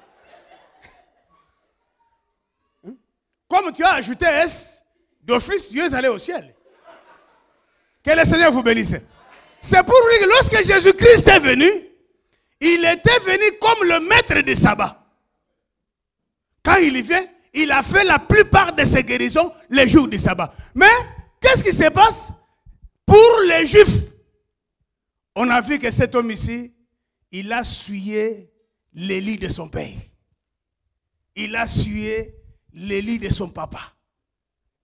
Comme tu as ajouté S, d'office, Dieu est allé au ciel. Que le Seigneur vous bénisse. C'est pour lui que lorsque Jésus-Christ est venu, il était venu comme le maître des sabbats. Quand il y vient, il a fait la plupart de ses guérisons les jours du sabbat. Mais qu'est-ce qui se passe? Pour les Juifs, on a vu que cet homme ici, il a souillé les lits de son père. Il a souillé les lits de son papa.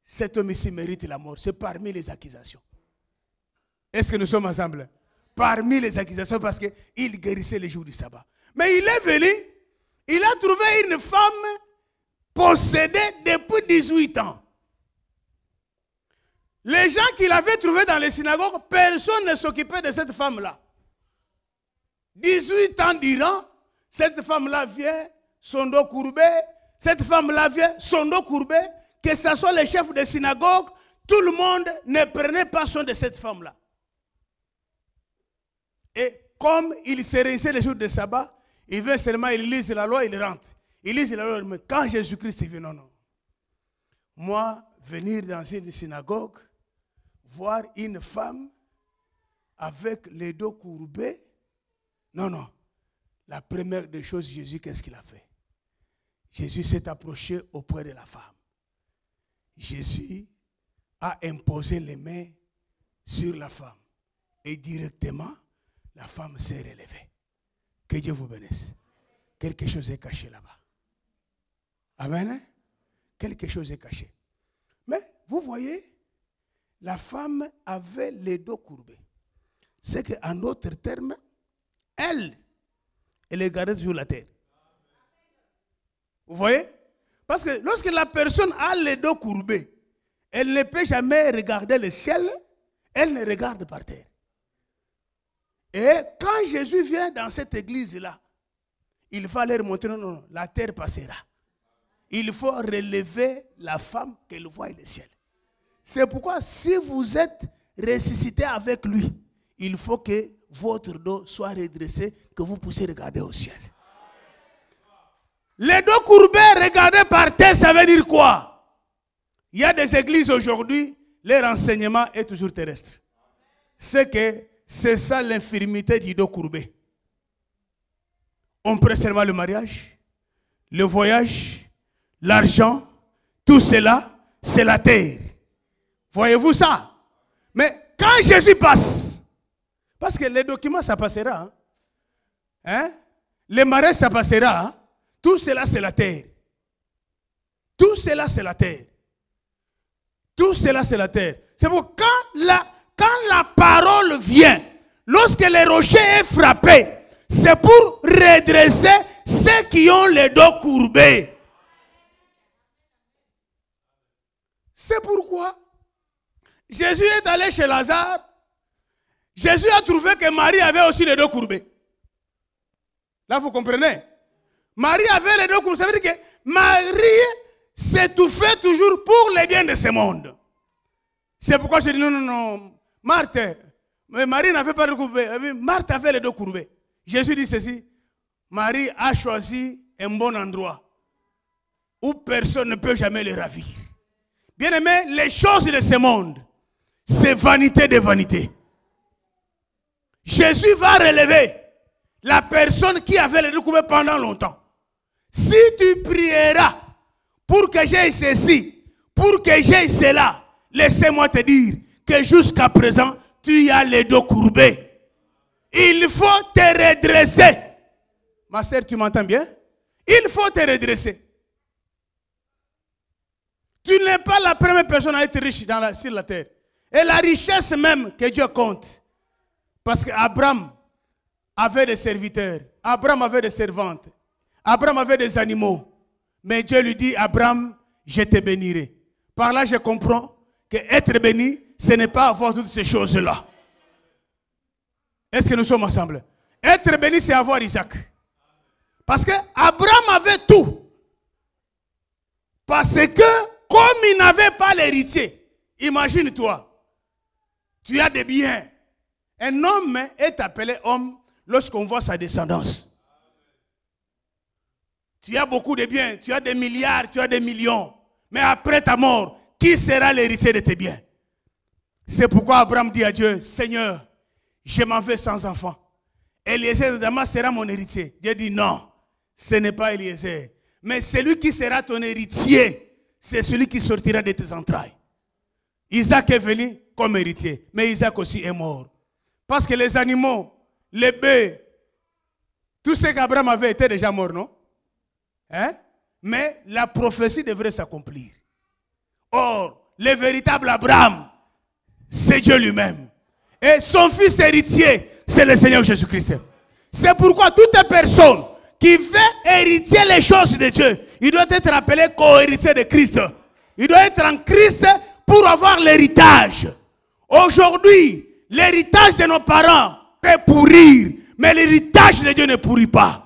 Cet homme ici mérite la mort. C'est parmi les accusations. Est-ce que nous sommes ensemble? Parmi les accusations, parce qu'il guérissait les jours du sabbat. Mais il est venu, il a trouvé une femme possédée depuis 18 ans. Les gens qu'il avait trouvés dans les synagogues, personne ne s'occupait de cette femme-là. 18 ans durant, cette femme-là vient, son dos courbé, cette femme-là vient, son dos courbé, que ce soit les chefs de synagogue, tout le monde ne prenait pas soin de cette femme-là. Et comme il se réunissait les jours de sabbat, il vient seulement, il lise la loi, il rentre. Il lise la loi, mais quand Jésus-Christ vient, non. Moi, venir dans une synagogue, voir une femme avec les dos courbés. Non, non. La première des choses, Jésus, qu'est-ce qu'il a fait? Jésus s'est approché auprès de la femme. Jésus a imposé les mains sur la femme. Et directement, la femme s'est relevée. Que Dieu vous bénisse. Quelque chose est caché là-bas. Amen. Quelque chose est caché. Mais vous voyez, la femme avait les dos courbés. C'est qu'en d'autres termes, elle est gardée sur la terre. Vous voyez? Parce que lorsque la personne a les dos courbés, elle ne peut jamais regarder le ciel, elle ne regarde par terre. Et quand Jésus vient dans cette église-là, il va leur montrer, non, non, la terre passera. Il faut relever la femme qu'elle voit le ciel. C'est pourquoi si vous êtes ressuscité avec lui, il faut que votre dos soit redressé, que vous puissiez regarder au ciel. Les dos courbés, regarder par terre, ça veut dire quoi? Il y a des églises aujourd'hui, leur enseignement est toujours terrestre. C'est ça l'infirmité du dos courbé. On prend seulement le mariage, le voyage, l'argent, tout cela, c'est la terre. Voyez-vous ça? Mais quand Jésus passe, parce que les documents, ça passera. Hein? Les mariages, ça passera. Hein? Tout cela, c'est la terre. Tout cela, c'est la terre. Tout cela, c'est la terre. C'est pour quand la parole vient, lorsque le rocher est frappé, c'est pour redresser ceux qui ont les dos courbés. C'est pourquoi Jésus est allé chez Lazare. Jésus a trouvé que Marie avait aussi les dos courbés. Là, vous comprenez? Marie avait les dos courbés. Ça veut dire que Marie s'étouffait toujours pour les biens de ce monde. C'est pourquoi je dis non, non, non. Marthe, mais Marie n'avait pas de courbés. Marthe avait les dos courbés. Jésus dit ceci. Marie a choisi un bon endroit où personne ne peut jamais le ravir. Bien aimé, les choses de ce monde, c'est vanité de vanité. Jésus va relever la personne qui avait les dos courbés pendant longtemps. Si tu prieras pour que j'aie ceci, pour que j'aie cela, laissez-moi te dire que jusqu'à présent, tu as les dos courbés. Il faut te redresser. Ma sœur, tu m'entends bien? Il faut te redresser. Tu n'es pas la première personne à être riche sur la terre. Et la richesse même que Dieu compte. Parce qu'Abraham avait des serviteurs. Abraham avait des servantes. Abraham avait des animaux. Mais Dieu lui dit, Abraham, je te bénirai. Par là, je comprends que être béni, ce n'est pas avoir toutes ces choses-là. Est-ce que nous sommes ensemble? Être béni, c'est avoir Isaac. Parce que Abraham avait tout. Parce que, comme il n'avait pas l'héritier, imagine-toi, tu as des biens. Un homme est appelé homme lorsqu'on voit sa descendance. Tu as beaucoup de biens, tu as des milliards, tu as des millions. Mais après ta mort, qui sera l'héritier de tes biens? C'est pourquoi Abraham dit à Dieu, Seigneur, je m'en vais sans enfant. Eliezer de Damas sera mon héritier. Dieu dit non, ce n'est pas Eliezer. Mais celui qui sera ton héritier, c'est celui qui sortira de tes entrailles. Isaac est venu comme héritier, mais Isaac aussi est mort. Parce que les animaux, les bœufs, tout ce qu'Abraham avait été déjà mort, non? Hein? Mais la prophétie devrait s'accomplir. Or, le véritable Abraham, c'est Dieu lui-même. Et son fils héritier, c'est le Seigneur Jésus-Christ. C'est pourquoi toute personne qui veut hériter les choses de Dieu, il doit être appelé co-héritier de Christ. Il doit être en Christ pour avoir l'héritage. Aujourd'hui, l'héritage de nos parents peut pourrir, mais l'héritage de Dieu ne pourrit pas.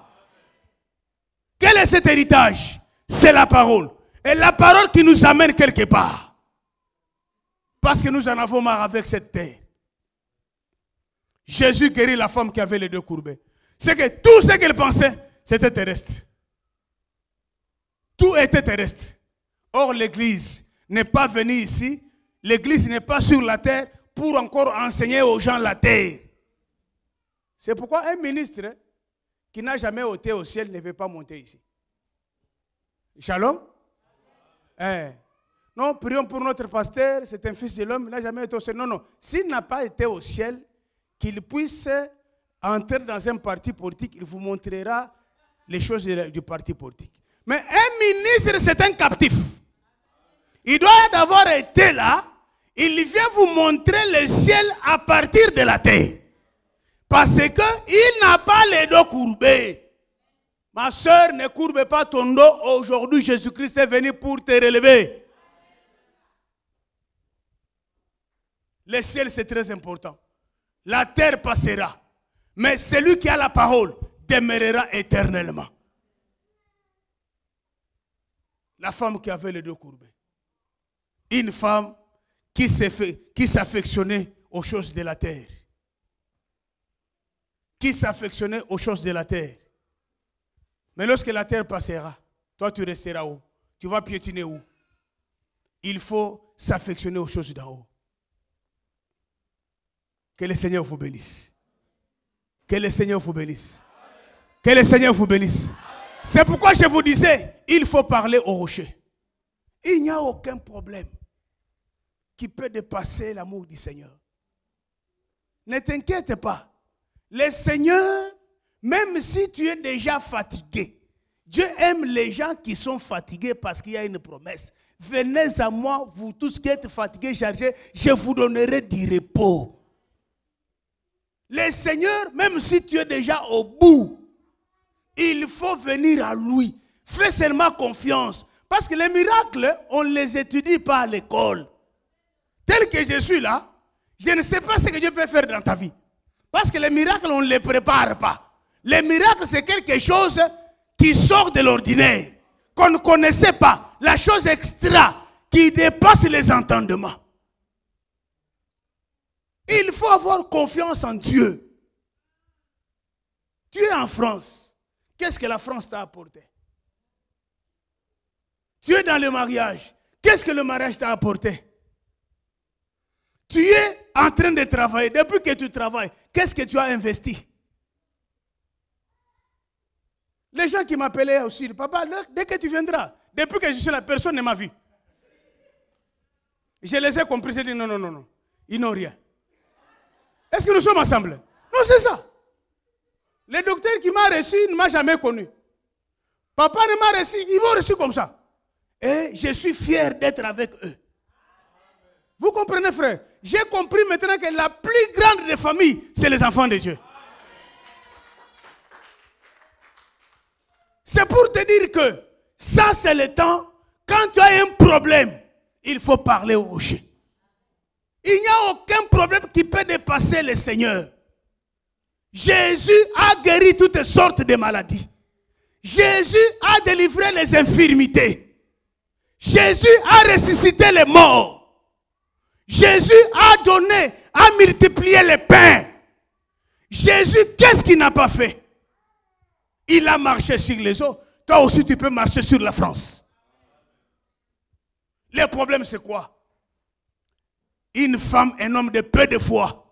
Quel est cet héritage? C'est la parole. Et la parole qui nous amène quelque part. Parce que nous en avons marre avec cette terre. Jésus guérit la femme qui avait les deux courbés. C'est que tout ce qu'elle pensait, c'était terrestre. Tout était terrestre. Or, l'église, n'est pas venu ici. L'église n'est pas sur la terre pour encore enseigner aux gens la terre. C'est pourquoi un ministre qui n'a jamais ôté au ciel ne peut pas monter ici. Shalom. Non, prions pour notre pasteur, c'est un fils de l'homme, il n'a jamais été au ciel. Non, non. S'il n'a pas été au ciel, qu'il puisse entrer dans un parti politique, il vous montrera les choses du parti politique. Mais un ministre, c'est un captif. Il doit d'abord être là, il vient vous montrer le ciel à partir de la terre. Parce qu'il n'a pas les dos courbés. Ma soeur, ne courbe pas ton dos. Aujourd'hui, Jésus-Christ est venu pour te relever. Le ciel, c'est très important. La terre passera. Mais celui qui a la parole demeurera éternellement. La femme qui avait les dos courbés. Une femme qui s'affectionnait aux choses de la terre. Qui s'affectionnait aux choses de la terre. Mais lorsque la terre passera, toi tu resteras où? Tu vas piétiner où? Il faut s'affectionner aux choses d'en haut. Que le Seigneur vous bénisse. Que le Seigneur vous bénisse. Que le Seigneur vous bénisse. C'est pourquoi je vous disais, il faut parler au rocher. Il n'y a aucun problème qui peut dépasser l'amour du Seigneur. Ne t'inquiète pas. Le Seigneur, même si tu es déjà fatigué, Dieu aime les gens qui sont fatigués parce qu'il y a une promesse. Venez à moi, vous tous qui êtes fatigués, chargés, je vous donnerai du repos. Le Seigneur, même si tu es déjà au bout, il faut venir à lui. Fais seulement confiance. Parce que les miracles, on ne les étudie pas à l'école. Tel que je suis là, je ne sais pas ce que Dieu peut faire dans ta vie. Parce que les miracles, on ne les prépare pas. Les miracles, c'est quelque chose qui sort de l'ordinaire, qu'on ne connaissait pas. La chose extra qui dépasse les entendements. Il faut avoir confiance en Dieu. Tu es en France. Qu'est-ce que la France t'a apporté? Tu es dans le mariage. Qu'est-ce que le mariage t'a apporté? Tu es en train de travailler. Depuis que tu travailles, qu'est-ce que tu as investi? Les gens qui m'appelaient aussi, papa, dès que tu viendras, depuis que je suis là, personne ne m'a vu. Je les ai compris, j'ai dit non, non, non, non. Ils n'ont rien. Est-ce que nous sommes ensemble? Non, c'est ça. Le docteur qui m'a reçu ne m'a jamais connu. Papa ne m'a reçu, ils m'ont reçu comme ça. Et je suis fier d'être avec eux. Vous comprenez, frère? J'ai compris maintenant que la plus grande des familles, c'est les enfants de Dieu. C'est pour te dire que ça, c'est le temps. Quand tu as un problème, il faut parler au rocher. Il n'y a aucun problème qui peut dépasser le Seigneur. Jésus a guéri toutes sortes de maladies. Jésus a délivré les infirmités. Jésus a ressuscité les morts. Jésus a donné, a multiplié les pains. Jésus, qu'est-ce qu'il n'a pas fait? Il a marché sur les eaux. Toi aussi, tu peux marcher sur la France. Le problème, c'est quoi? Une femme, un homme de peu de foi.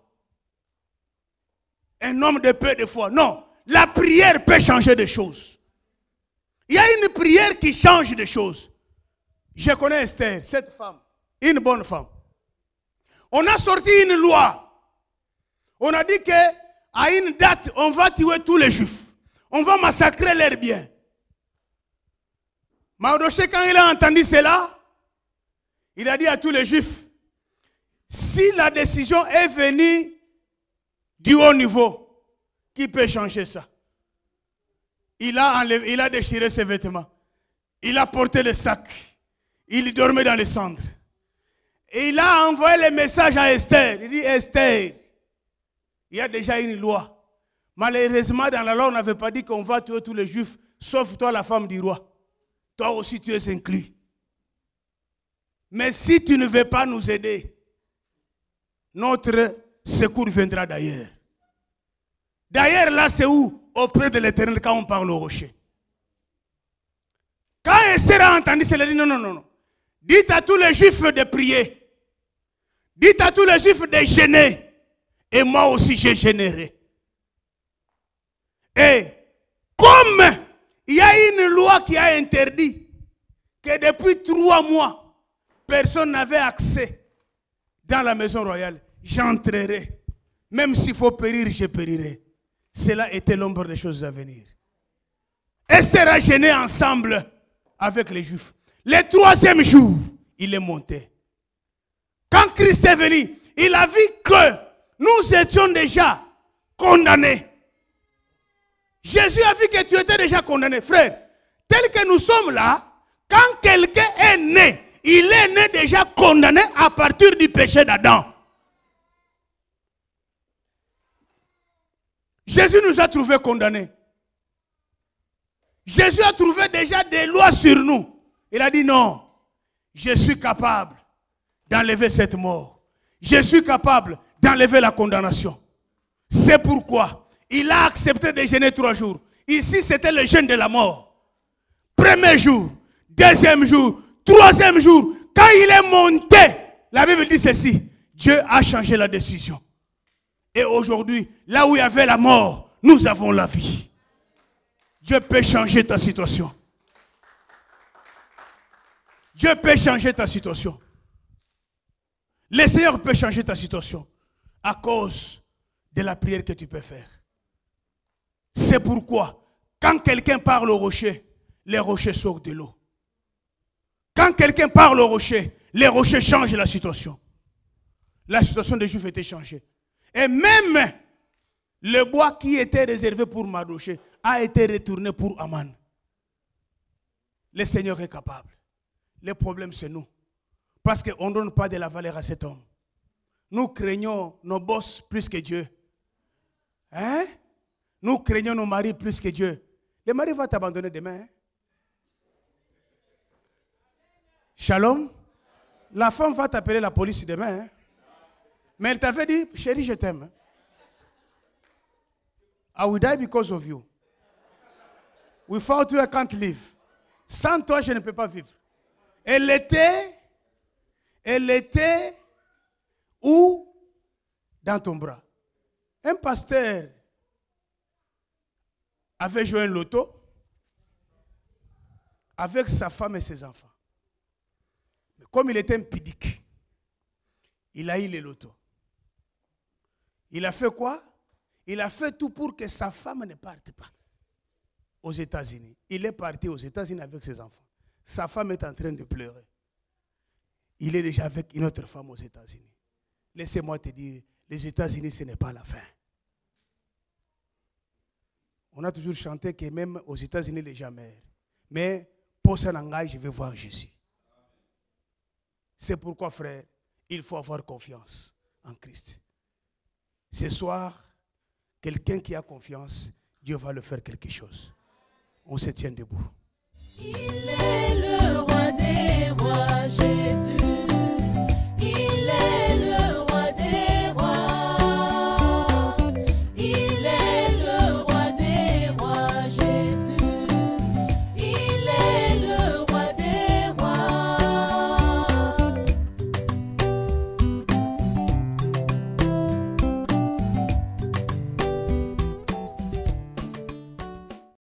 Un homme de peu de foi. Non, la prière peut changer des choses. Il y a une prière qui change des choses. Je connais Esther, cette femme, une bonne femme. On a sorti une loi. On a dit qu'à une date, on va tuer tous les juifs. On va massacrer leurs biens. Mardochée, quand il a entendu cela, il a dit à tous les juifs, si la décision est venue du haut niveau, qui peut changer ça? Il a déchiré ses vêtements. Il a porté le sac. Il dormait dans les cendres. Et il a envoyé le message à Esther. Il dit, Esther, il y a déjà une loi. Malheureusement, dans la loi, on n'avait pas dit qu'on va tuer tous les juifs, sauf toi, la femme du roi. Toi aussi, tu es inclus. Mais si tu ne veux pas nous aider, notre secours viendra d'ailleurs. D'ailleurs, là, c'est où? Auprès de l'Éternel, quand on parle au rocher. Quand Esther a entendu cela, elle a dit non, non, non, non. Dites à tous les juifs de prier. Dites à tous les juifs de gêner. Et moi aussi, je gênerai. Et comme il y a une loi qui a interdit que depuis 3 mois, personne n'avait accès dans la maison royale, j'entrerai. Même s'il faut périr, je périrai. Cela était l'ombre des choses à venir. Esther a gêné ensemble avec les Juifs. Le 3e jour, il est monté. Quand Christ est venu, il a vu que nous étions déjà condamnés. Jésus a vu que tu étais déjà condamné. Frère, tel que nous sommes là, quand quelqu'un est né, il est né déjà condamné à partir du péché d'Adam. Jésus nous a trouvés condamnés. Jésus a trouvé déjà des lois sur nous. Il a dit non, je suis capable d'enlever cette mort. Je suis capable d'enlever la condamnation. C'est pourquoi il a accepté de jeûner 3 jours. Ici, c'était le jeûne de la mort. 1er jour, 2e jour, 3e jour. Quand il est monté, la Bible dit ceci. Dieu a changé la décision. Et aujourd'hui, là où il y avait la mort, nous avons la vie. Dieu peut changer ta situation. Dieu peut changer ta situation. Le Seigneur peut changer ta situation à cause de la prière que tu peux faire. C'est pourquoi, quand quelqu'un parle au rocher, les rochers sortent de l'eau. Quand quelqu'un parle au rocher, les rochers changent la situation. La situation des Juifs était changée. Et même le bois qui était réservé pour Mardoché a été retourné pour Aman. Le Seigneur est capable. Le problème, c'est nous. Parce qu'on ne donne pas de la valeur à cet homme. Nous craignons nos boss plus que Dieu. Hein? Nous craignons nos maris plus que Dieu. Le mari va t'abandonner demain. Hein? Shalom. La femme va t'appeler la police demain. Hein? Mais elle t'avait dit, chérie, je t'aime. I will die because of you. Without you, I can't live. Sans toi, je ne peux pas vivre. Elle était où? Dans ton bras. Un pasteur avait joué un loto avec sa femme et ses enfants. Mais comme il était impudique, il a eu les lotos. Il a fait quoi? Il a fait tout pour que sa femme ne parte pas aux États-Unis. Il est parti aux États-Unis avec ses enfants. Sa femme est en train de pleurer. Il est déjà avec une autre femme aux États-Unis. Laissez-moi te dire, les États-Unis, ce n'est pas la fin. On a toujours chanté que même aux États-Unis, les gens meurent. Mais pour ça, je vais voir Jésus. C'est pourquoi, frère, il faut avoir confiance en Christ. Ce soir, quelqu'un qui a confiance, Dieu va le faire quelque chose. On se tient debout. Il est le